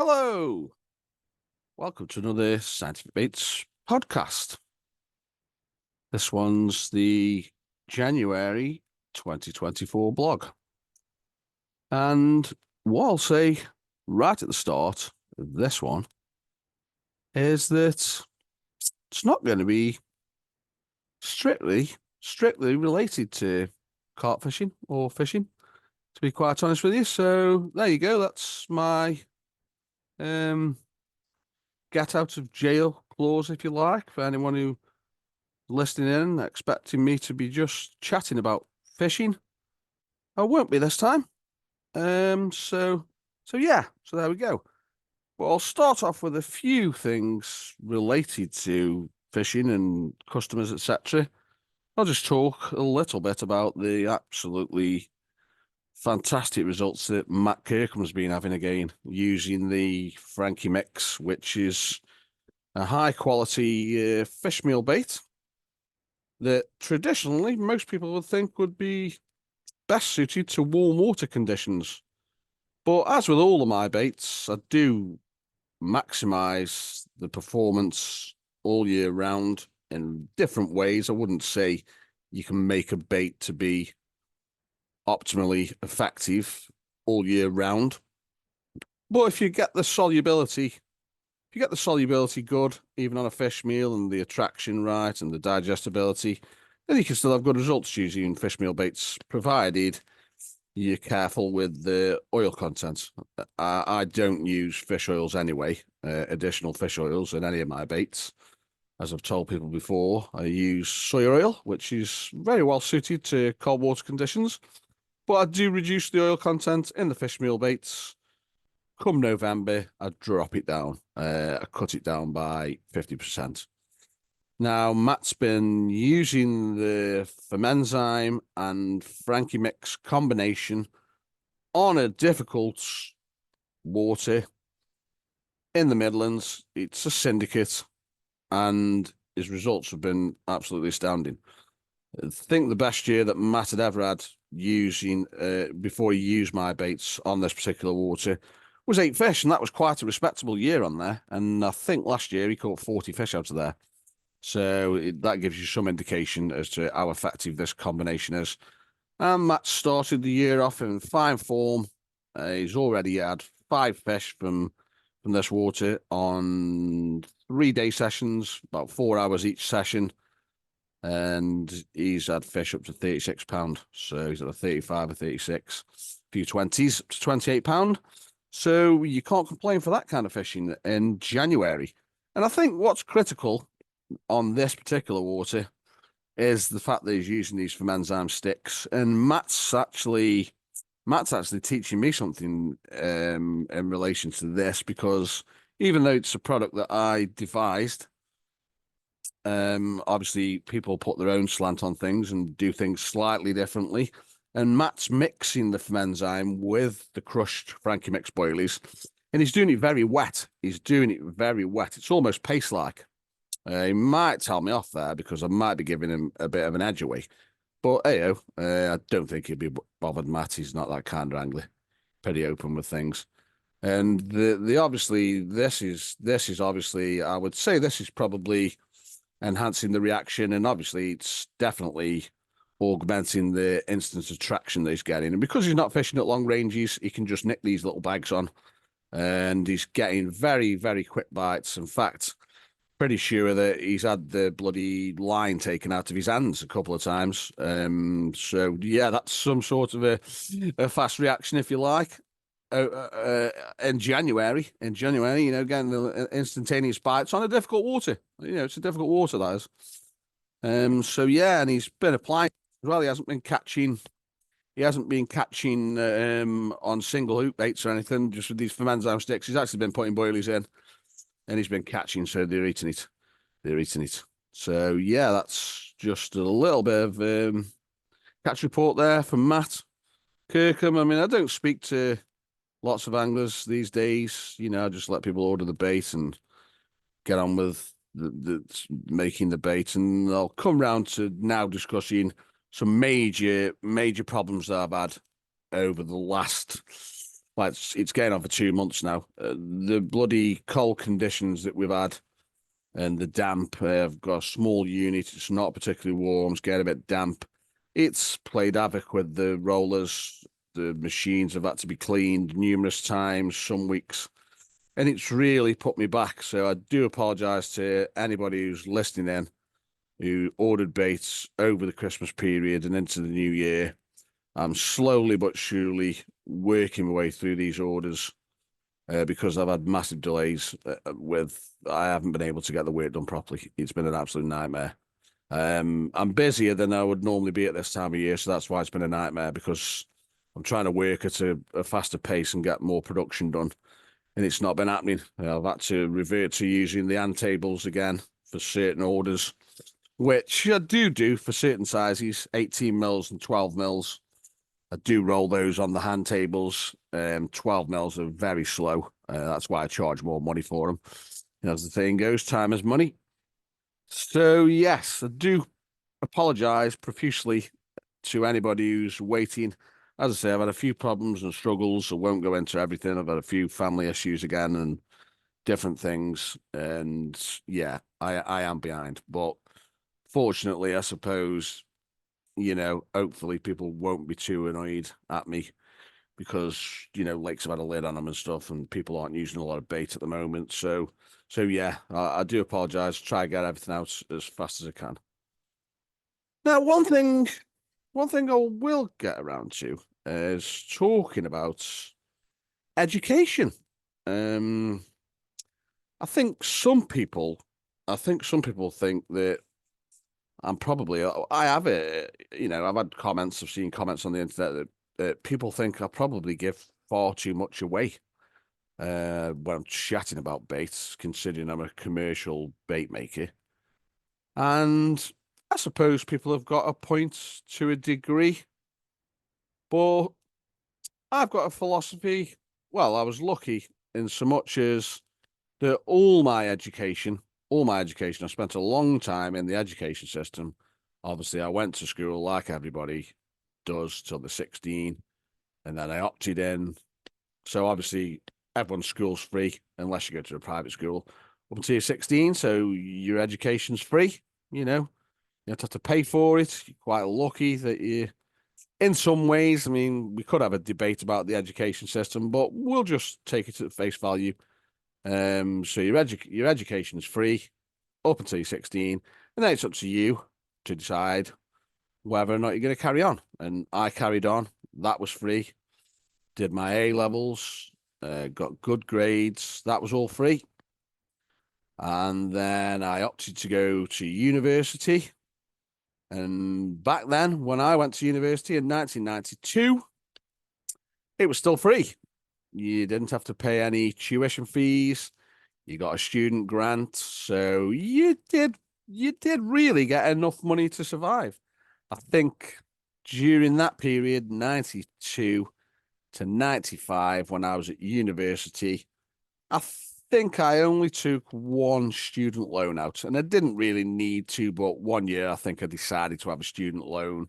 Hello, welcome to another Scientific Baits podcast. This one's the January 2024 blog. And what I'll say right at the start of this one is that it's not going to be strictly related to carp fishing or fishing, to be quite honest with you. So there you go. That's my get out of jail clause, if you like, for anyone who listening in, expecting me to be just chatting about fishing. I won't be this time. So yeah, so there we go. But I'll start off with a few things related to fishing and customers, etc. I'll just talk a little bit about the absolutely fantastic results that Matt Kirkham's been having again, using the Frankie mix, which is a high quality fish meal bait that traditionally most people would think would be best suited to warm water conditions. But as with all of my baits, I do maximize the performance all year round in different ways. I wouldn't say you can make a bait to be optimally effective all year round. But if you get the solubility good, even on a fish meal, and the attraction right and the digestibility, then you can still have good results using fish meal baits, provided you're careful with the oil content. I don't use fish oils anyway, additional fish oils in any of my baits. As I've told people before, I use soy oil, which is very well suited to cold water conditions, but I do reduce the oil content in the fish meal baits. Come November, I drop it down. I cut it down by 50%. Now, Matt's been using the Fermenzyme and Frankie mix combination on a difficult water in the Midlands. It's a syndicate, and his results have been absolutely astounding. I think the best year that Matt had ever had using, before he used my baits on this particular water, was 8 fish, and that was quite a respectable year on there. And I think last year he caught 40 fish out of there. So that gives you some indication as to how effective this combination is. And Matt started the year off in fine form. He's already had 5 fish from this water on 3-day sessions, about 4 hours each session. And he's had fish up to £36. So he's at a 35 or 36, a few 20s up to £28. So you can't complain for that kind of fishing in January. And I think what's critical on this particular water is the fact that he's using these Fermenzyme sticks. And Matt's actually teaching me something in relation to this, because even though it's a product that I devised, obviously people put their own slant on things and do things slightly differently. And Matt's mixing the Fermenzyme with the crushed Frankie mix boilies, and he's doing it very wet. It's almost paste-like. He might tell me off there because I might be giving him a bit of an edge away. But hey, I don't think he'd be bothered. Matt, he's not that kind of angler. Pretty open with things. And the obviously this is obviously, I would say this is probably enhancing the reaction, and obviously it's definitely augmenting the instant attraction that he's getting. And because he's not fishing at long ranges, he can just nick these little bags on, and he's getting very, very quick bites. In fact, pretty sure that he's had the bloody line taken out of his hands a couple of times. So yeah, that's some sort of a fast reaction, if you like. In January, getting the instantaneous bites on a difficult water. It's a difficult water, that is. So yeah, and he's been applying as well. He hasn't been catching on single hook baits or anything, just with these Fermenzyme sticks. He's actually been putting boilies in, and he's been catching, so they're eating it. So yeah, that's just a little bit of catch report there from Matt Kirkham. I mean, I don't speak to lots of anglers these days. I just let people order the bait and get on with the making the bait. And I'll come round to now discussing some major problems that I've had over the last Like it's getting on for 2 months now. The bloody cold conditions that we've had and the damp. I've got a small unit. It's not particularly warm. It's getting a bit damp. It's played havoc with the rollers. The machines have had to be cleaned numerous times, some weeks, and it's really put me back. So I do apologise to anybody who's listening in who ordered baits over the Christmas period and into the new year. I'm slowly but surely working my way through these orders because I've had massive delays I haven't been able to get the work done properly. It's been an absolute nightmare. I'm busier than I would normally be at this time of year, so that's why it's been a nightmare because I'm trying to work at a faster pace and get more production done, and it's not been happening. I've had to revert to using the hand tables again for certain orders, which I do for certain sizes, 18 mils and 12 mils. I do roll those on the hand tables. 12 mils are very slow. That's why I charge more money for them. As the saying goes, time is money. So, yes, I do apologise profusely to anybody who's waiting. As I say, I've had a few problems and struggles. I won't go into everything. I've had a few family issues again and different things. And yeah, I am behind. But fortunately, I suppose, hopefully people won't be too annoyed at me because, lakes have had a lid on them and stuff and people aren't using a lot of bait at the moment. So yeah, I do apologize. Try and get everything out as fast as I can. Now, one thing I will get around to is talking about education. Um, I think some people, I think some people think that I have it. I've had comments, I've seen comments on the internet that people think I probably give far too much away when I'm chatting about baits, considering I'm a commercial bait maker. And I suppose people have got a point to a degree, but I've got a philosophy. Well, I was lucky in so much as that all my education, I spent a long time in the education system. Obviously, I went to school like everybody does till they're 16, and then I opted in. So obviously, everyone's school's free unless you go to a private school up until you're 16. So your education's free. You don't have to pay for it. You're quite lucky that in some ways, I mean, we could have a debate about the education system, but we'll just take it at face value. So your education is free up until you're 16, and then it's up to you to decide whether or not you're going to carry on. And I carried on. That was free. Did my A levels, got good grades. That was all free. And then I opted to go to university. And back then, when I went to university in 1992, it was still free. You didn't have to pay any tuition fees. You got a student grant, so you did really get enough money to survive. I think during that period, 92 to 95, when I was at university, I think I only took one student loan out, and I didn't really need to, but one year I think I decided to have a student loan.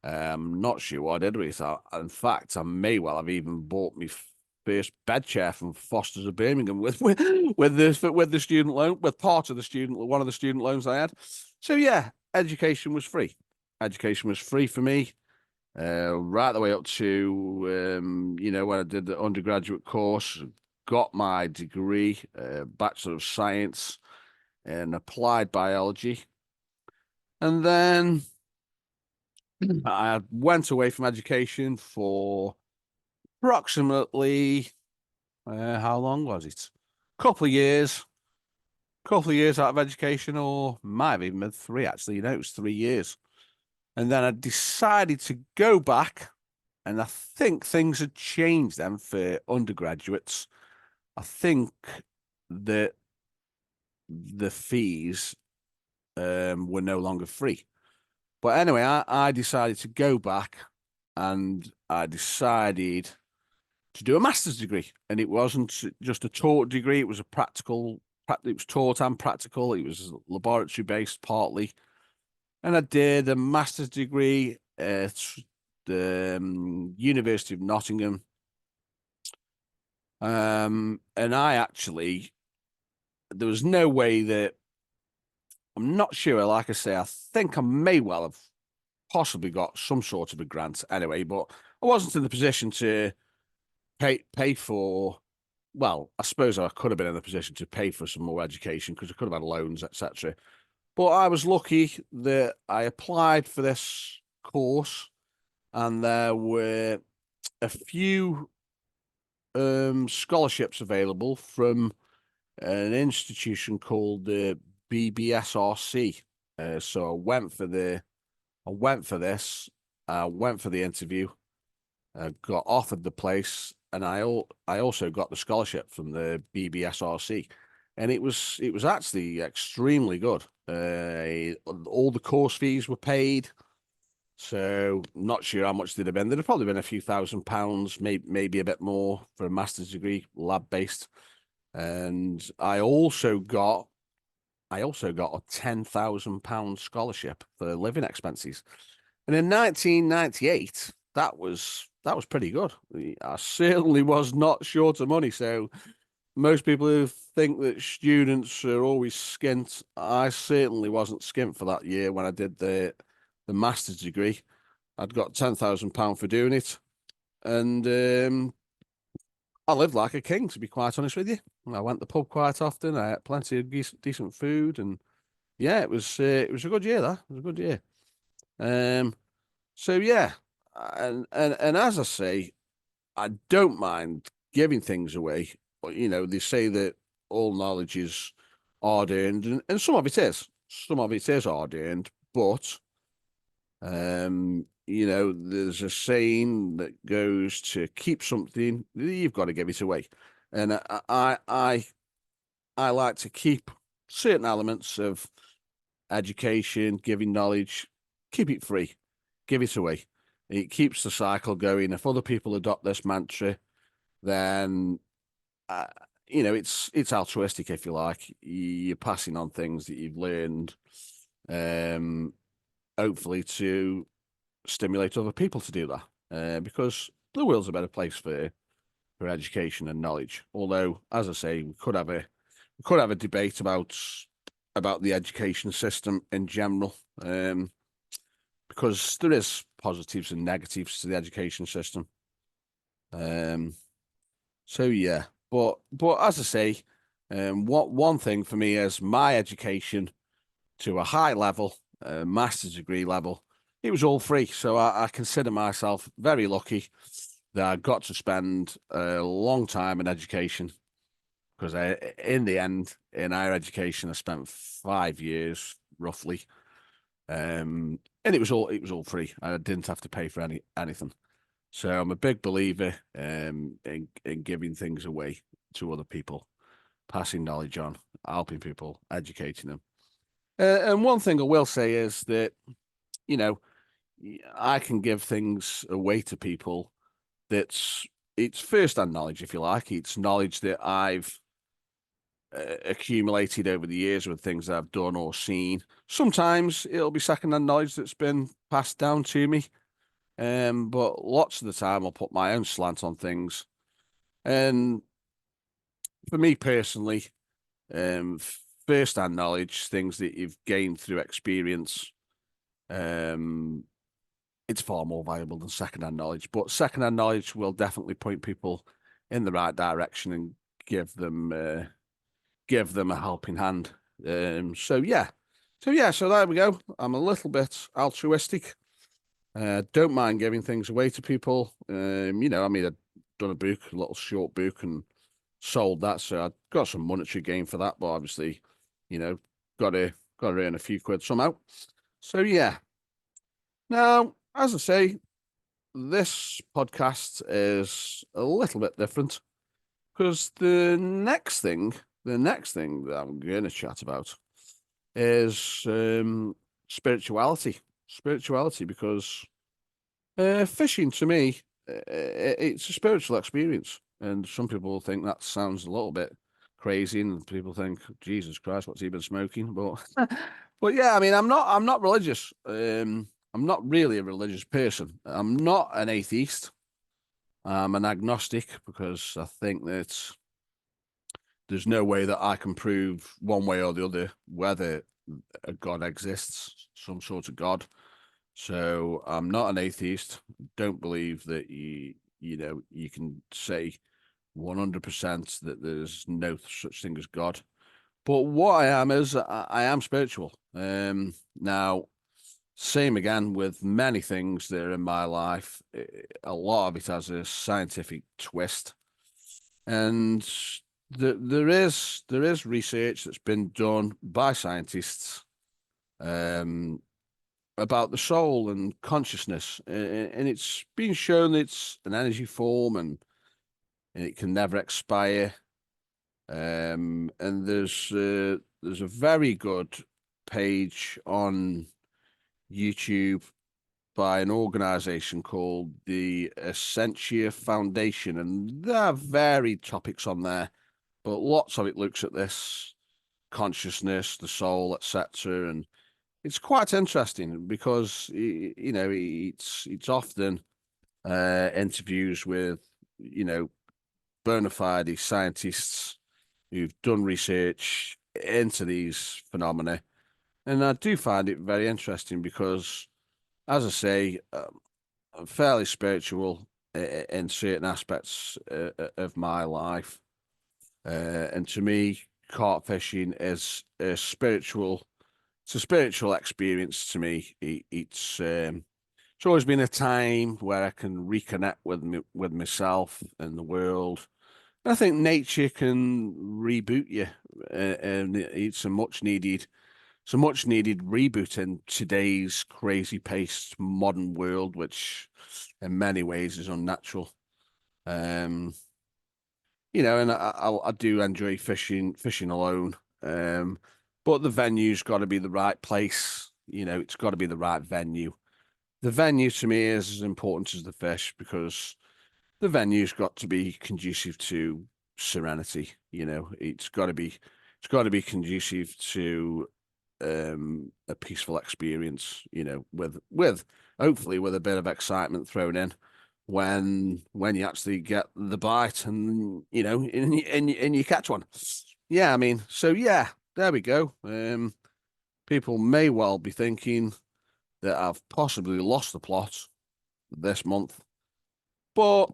Not sure what I did with it. In fact, I may well have even bought me first bed chair from Foster's of Birmingham with the student loan, with part of one of the student loans I had. So yeah, education was free. Education was free for me, right the way up to when I did the undergraduate course, got my degree, Bachelor of Science in Applied Biology, and then I went away from education for approximately how long was it? Couple of years. Couple of years out of education, or might have even been three actually. It was 3 years. And then I decided to go back, and I think things had changed then for undergraduates. I think that the fees were no longer free. But anyway, I decided to go back, and I decided to do a master's degree. And it wasn't just a taught degree, it was a practical, it was taught and practical. It was laboratory based partly. And I did a master's degree at the University of Nottingham. And there was no way that I'm not sure. Like I say, I think I may well have possibly got some sort of a grant anyway, but I wasn't in the position to pay for. Well, I suppose I could have been in the position to pay for some more education because I could have had loans, etc. But I was lucky that I applied for this course, and there were a few scholarships available from an institution called the BBSRC. So I went for this, I went for the interview, got offered the place, and I also got the scholarship from the BBSRC, and it was actually extremely good. All the course fees were paid, so not sure how much they'd have been. There'd have probably been a few £1,000s, maybe a bit more for a master's degree, lab based. And I also got a £10,000 scholarship for living expenses. And in 1998, that was pretty good. I certainly was not short of money. So most people who think that students are always skint, I certainly wasn't skint for that year when I did the master's degree. I'd got £10,000 for doing it, and I lived like a king, to be quite honest with you. I went to the pub quite often. I had plenty of decent food, and yeah, it was a good year. That it was a good year. Um, so yeah, and as I say, I don't mind giving things away. But they say that all knowledge is hard earned, and some of it is. Some of it is hard earned, but there's a saying that goes to keep something, you've got to give it away. And I like to keep certain elements of education, giving knowledge, keep it free, give it away. It keeps the cycle going. If other people adopt this mantra, then uh, it's altruistic, if you like. You're passing on things that you've learned, um, hopefully to stimulate other people to do that, because the world's a better place for education and knowledge. Although, as I say, we could have a debate about the education system in general, because there is positives and negatives to the education system. Um, so yeah, but as I say, what one thing for me is my education to a high level, master's degree level. It was all free, so I consider myself very lucky that I got to spend a long time in education. Because in the end, in higher education, I spent 5 years roughly, and it was all free. I didn't have to pay for anything. So I'm a big believer in giving things away to other people, passing knowledge on, helping people, educating them. And one thing I will say is that, you know, I can give things away to people it's first-hand knowledge, if you like. It's knowledge that I've accumulated over the years with things that I've done or seen. Sometimes it'll be second-hand knowledge that's been passed down to me, but lots of the time I'll put my own slant on things. And for me personally, um, first-hand knowledge, things that you've gained through experience, um, it's far more valuable than second-hand knowledge. But second-hand knowledge will definitely point people in the right direction and give them a helping hand. So there we go. I'm a little bit altruistic. Don't mind giving things away to people. I've done a book, a little short book, and sold that, so I got some monetary gain for that. But obviously, you know, got to earn a few quid somehow. So yeah. Now, as I say, this podcast is a little bit different because the next thing that I'm going to chat about is spirituality. Spirituality, because fishing to me, it's a spiritual experience, and some people think that sounds a little bit crazy, and people think, Jesus Christ, what's he been smoking? But but yeah, I mean, I'm not religious. I'm not really a religious person. I'm not an atheist. I'm an agnostic because I think that there's no way that I can prove one way or the other whether a God exists, some sort of God. So I'm not an atheist. Don't believe that you can say 100% that there's no such thing as God. But what I am is I am spiritual. Now, same again with many things that are in my life. A lot of it has a scientific twist, and there is research that's been done by scientists um, about the soul and consciousness, and it's been shown it's an energy form and it can never expire. And there's a very good page on YouTube by an organization called the Essentia Foundation, and there are varied topics on there, but lots of it looks at this consciousness, the soul, etc. And it's quite interesting because it's often interviews with bona fide scientists who've done research into these phenomena, and I do find it very interesting because, as I say, I'm fairly spiritual in certain aspects of my life, and to me, carp fishing is a spiritual. It's a spiritual experience to me. It's always been a time where I can reconnect with myself and the world. I think nature can reboot you, and it's a much needed reboot in today's crazy paced modern world, which in many ways is unnatural. Um, and I do enjoy fishing alone. Um, but the venue's got to be the right place. It's got to be the right venue. The venue to me is as important as the fish because the venue's got to be conducive to serenity. It's got to be conducive to a peaceful experience. With hopefully with a bit of excitement thrown in when you actually get the bite and and you catch one. Yeah, I mean, so yeah, there we go. People may well be thinking that I've possibly lost the plot this month, but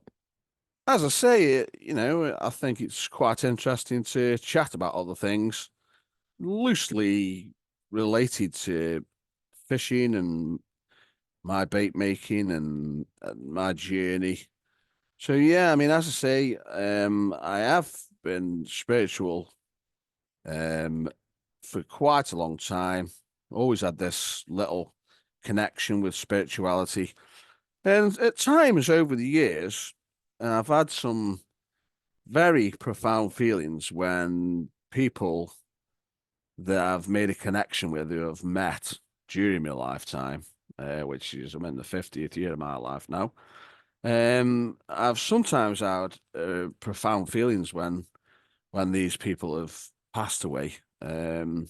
as I say, I think it's quite interesting to chat about other things loosely related to fishing and my bait making and my journey. So yeah, I mean, as I say, I have been spiritual um, for quite a long time. Always had this little connection with spirituality, and at times over the years, I've had some very profound feelings when people that I've made a connection with who I've met during my lifetime, which is I'm in the 50th year of my life now. I've sometimes had profound feelings when these people have passed away. And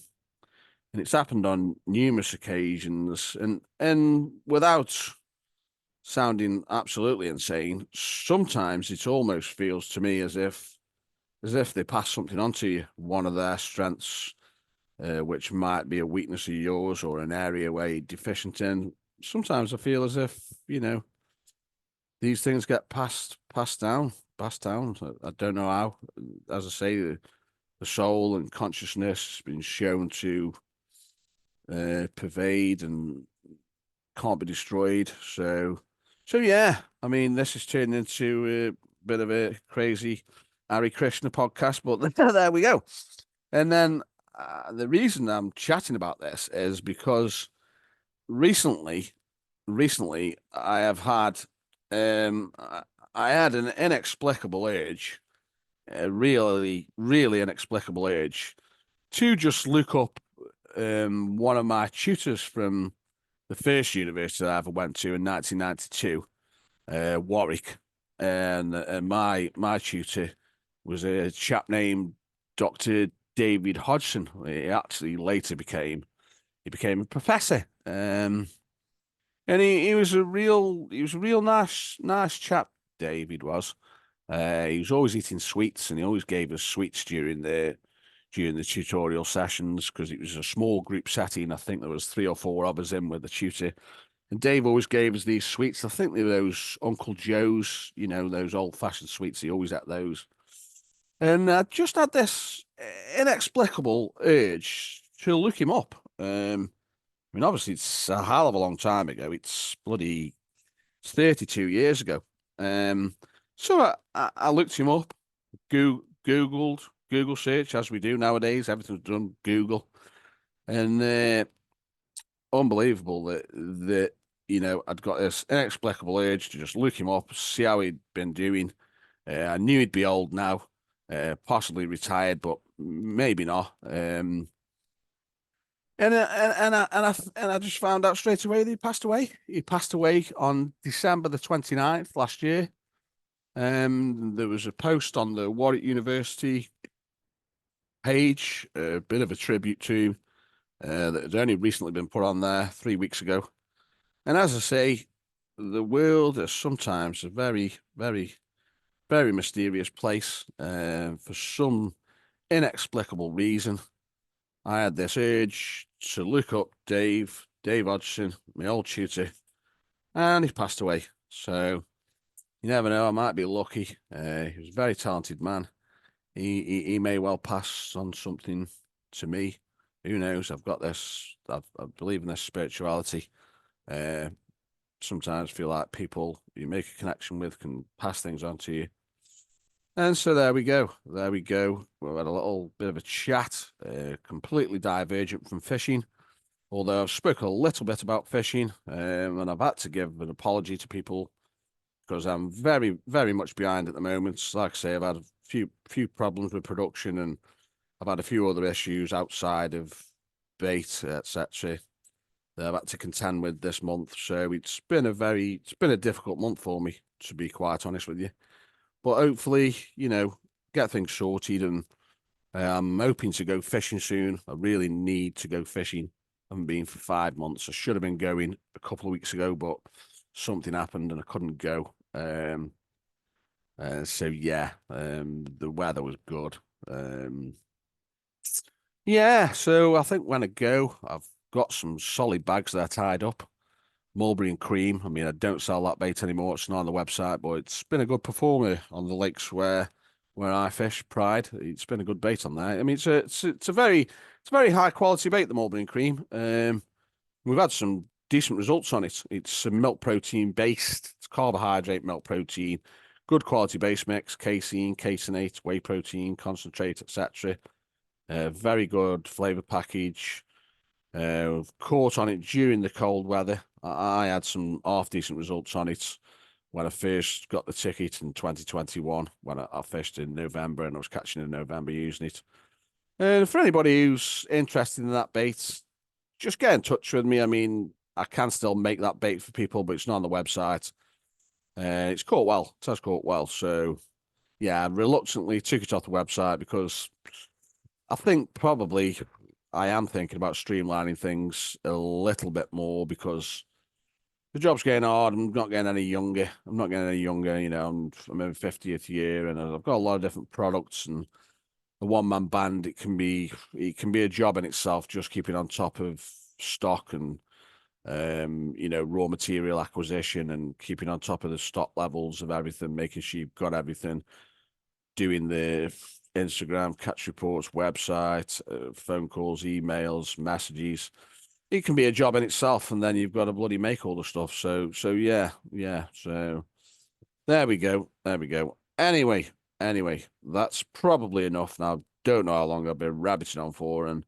it's happened on numerous occasions, and without sounding absolutely insane, sometimes it almost feels to me as if they pass something on to you, one of their strengths, which might be a weakness of yours or an area where you're deficient in. Sometimes I feel as if, these things get passed down. I don't know how. As I say, the soul and consciousness has been shown to pervade and can't be destroyed. So yeah. I mean, this has turned into a bit of a crazy Hare Krishna podcast, but there we go. And then the reason I'm chatting about this is because recently, recently I have had um I had an inexplicable urge, a really, really inexplicable urge to just look up one of my tutors from the first university I ever went to in 1992, Warwick, and my tutor was a chap named Dr. David Hodgson. He actually later became a professor. And he was a real nice chap David was. He was always eating sweets, and he always gave us sweets during the tutorial sessions because it was a small group setting. I think there was 3 or 4 of us in with the tutor. And Dave always gave us these sweets. I think they were those Uncle Joe's, those old-fashioned sweets. He always ate those. And I just had this inexplicable urge to look him up. I mean, obviously, it's a hell of a long time ago. It's 32 years ago. So I looked him up, Google search, as we do nowadays. Everything's done Google. And unbelievable that I'd got this inexplicable urge to just look him up, see how he'd been doing. I knew he'd be old now, possibly retired, but maybe not. And I just found out straight away that he passed away. He passed away on December the 29th last year. There was a post on the Warwick University page, a bit of a tribute to him, that had only recently been put on there 3 weeks ago. And as I say, the world is sometimes a very, very, very mysterious place. For some inexplicable reason, I had this urge to look up Dave Hodgson, my old tutor, and he passed away. So you never know, I might be lucky. He was a very talented man. He may well pass on something to me. Who knows? I've got this. I believe in this spirituality. Sometimes feel like people you make a connection with can pass things on to you. And so there we go. There we go. We've had a little bit of a chat, completely divergent from fishing. Although I've spoken a little bit about fishing, and I've had to give an apology to people because I'm very, very much behind at the moment. Like I say, I've had a few problems with production, and I've had a few other issues outside of bait, etc. that I've had to contend with this month. So it's been a difficult month for me, to be quite honest with you. But hopefully, get things sorted, and I'm hoping to go fishing soon. I really need to go fishing. I haven't been for 5 months. I should have been going a couple of weeks ago, but something happened and I couldn't go. So yeah, the weather was good. Yeah, so I think when I go, I've got some solid bags that are tied up. Mulberry and cream. I mean, I don't sell that bait anymore. It's not on the website, but it's been a good performer on the lakes where I fish. Pride. It's been a good bait on there. I mean, it's a very high quality bait, the mulberry and cream. We've had some decent results on it. It's a milk protein based. It's carbohydrate milk protein, good quality base mix, casein, caseinate, whey protein, concentrate, etc. Very good flavor package. Caught on it during the cold weather. I had some half decent results on it when I first got the ticket in 2021, when I fished in November and I was catching in November using it. And for anybody who's interested in that bait, just get in touch with me. I mean, I can still make that bait for people, but it's not on the website. It's caught well. It has caught well. So, yeah, I reluctantly took it off the website because I think probably I am thinking about streamlining things a little bit more because the job's getting hard. I'm not getting any younger. I'm in my 50th year, and I've got a lot of different products. And a one-man band, it can be a job in itself, just keeping on top of stock and raw material acquisition and keeping on top of the stock levels of everything, making sure you've got everything, doing the Instagram catch reports, website, phone calls, emails, messages. It can be a job in itself, and then you've got to bloody make all the stuff. So yeah. So there we go. Anyway, that's probably enough now. Don't know how long I've been rabbiting on for, and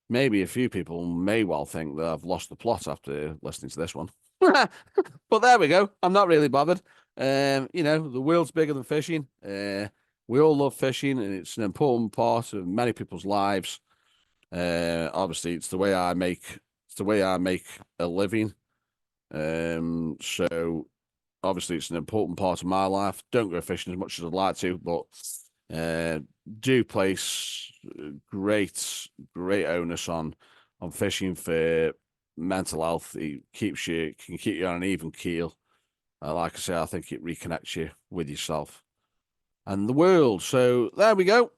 maybe a few people may well think that I've lost the plot after listening to this one. But there we go. I'm not really bothered. The world's bigger than fishing. We all love fishing, and it's an important part of many people's lives. Obviously, it's the way I make a living. So obviously, it's an important part of my life. Don't go fishing as much as I'd like to, but do place great onus on fishing for mental health. It can keep you on an even keel. Like I say, I think it reconnects you with yourself and the world. So there we go.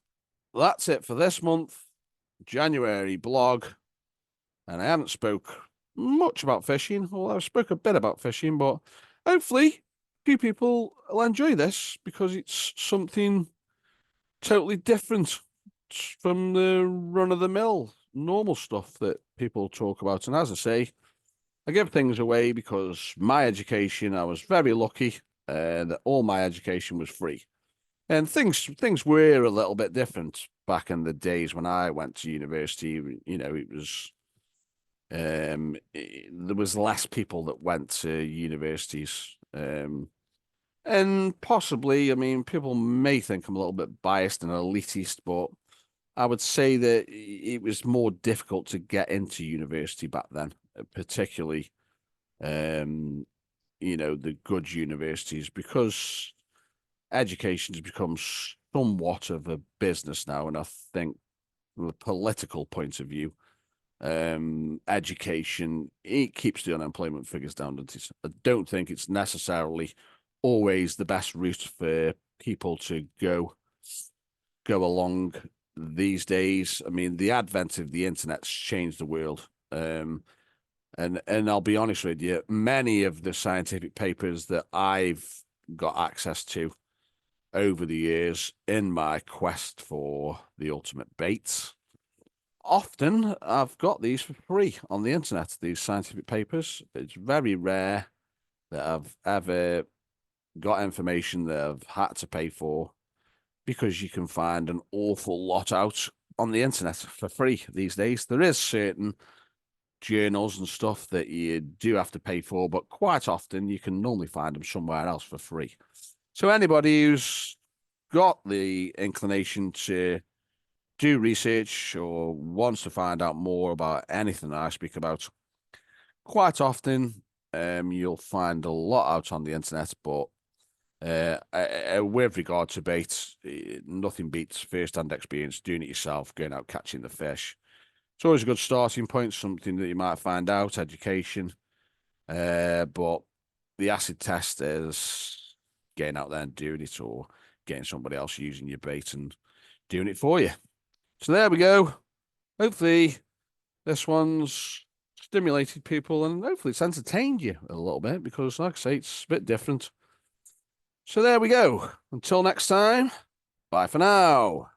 That's it for this month, January blog. And I haven't spoke much about fishing. Well, I've spoke a bit about fishing, but hopefully a few people will enjoy this because it's something totally different from the run-of-the-mill normal stuff that people talk about. And as I say, I give things away because my education, I was very lucky that all my education was free. And things were a little bit different back in the days when I went to university. You know, it was there was less people that went to universities. And possibly, I mean, people may think I'm a little bit biased and elitist, but I would say that it was more difficult to get into university back then, particularly, um, the good universities, because education has become somewhat of a business now. And I think from a political point of view, education, it keeps the unemployment figures down. I don't think it's necessarily always the best route for people to go along these days. I mean, the advent of the internet's changed the world. And I'll be honest with you, many of the scientific papers that I've got access to over the years in my quest for the ultimate bait, often I've got these for free on the internet, these scientific papers. It's very rare that I've ever got information that I've had to pay for, because you can find an awful lot out on the internet for free these days. There is certain journals and stuff that you do have to pay for, but quite often you can normally find them somewhere else for free. So anybody who's got the inclination to do research or wants to find out more about anything I speak about, quite often you'll find a lot out on the internet, but with regard to bait, nothing beats first-hand experience, doing it yourself, going out catching the fish. It's always a good starting point, something that you might find out, education. But the acid test is getting out there and doing it, or getting somebody else using your bait and doing it for you. So there we go. Hopefully this one's stimulated people, and hopefully it's entertained you a little bit, because like I say, it's a bit different. So there we go. Until next time, bye for now.